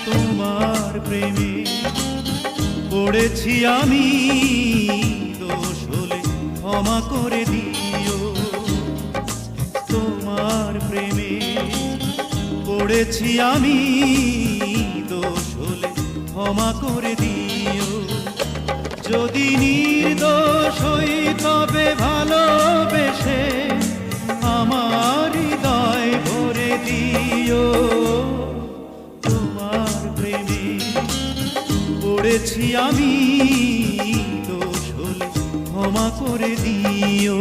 তোমার প্রেমে পড়েছি আমি, দোষ হলে ক্ষমা করে দিও। তোমার প্রেমে পড়েছি আমি, দোষ হলে ক্ষমা করে দিও। যদি নির্দোষ হই তবে ভালোবেসে আমার হৃদয় ভরে দিও। তোমার প্রেমে পড়েছি আমি, দোষ হলে ক্ষমা করে দিও।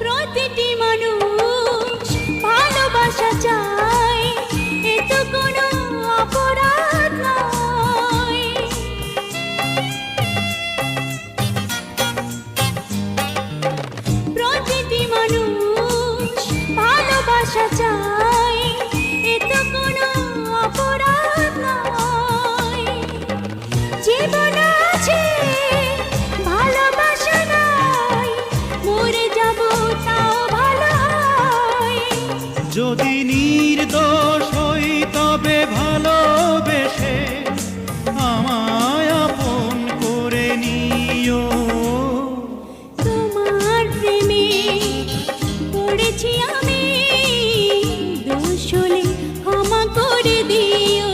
প্রতিটি মানুষ ভালোবাসা চায়, এ তো কোনো অপরাধ নয়। প্রতিটি মানুষ ভালোবাসা চায়, এ তো কোনো অপরাধ নয়। জীবন আছে ভালোবাসা নাই, মরে যাব তাও ভালো হয়। যদি নির্দোষ হই তবে ভালোবেসে আমায় আপন করে নিও। তোমার প্রেমে পড়েছি আমি, দোষ হলে ক্ষমা করে দিও।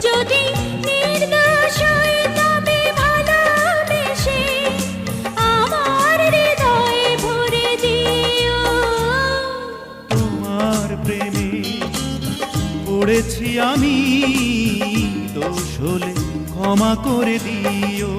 যদি নির্দোষ হই তবে ভালোবেসে আমার হৃদয় ভরে দিও। তোমার প্রেমে পড়েছি আমি, দোষ হলে ক্ষমা করে দিও।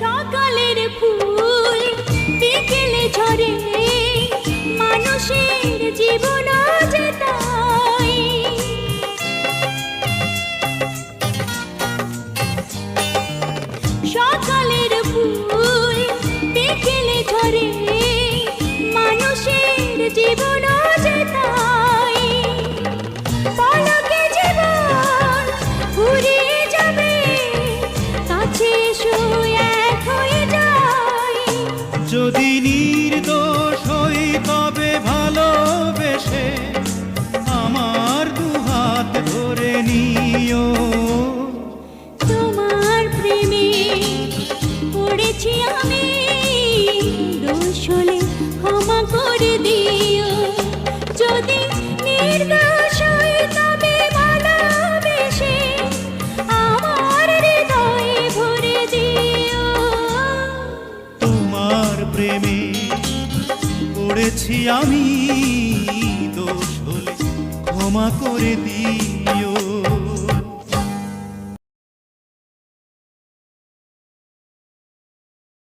সকালের ফুল বিকেলে ঝরে, মানুষের জীবন যে তাই। সকালের ফুল বিকেলে ঝরে, মানুষের জীবন যে তাই। পলকে জীবন ফুরিয়ে যাবে, কাছে এসো এক হয়ে যাই। যদি নির্দোষ হই তবে ভালোবেসে আমার দুহাত ধরে নিও। তোমার প্রেমে পড়েছি আমি, দোষ হলে ক্ষমা করে দিও। যদি নির্দোষ হই তবে ভালোবেসে আমার হৃদয় ভরে দিও। তোমার প্রেমে পড়েছি আমি, দোষ হলে ক্ষমা করে দিও।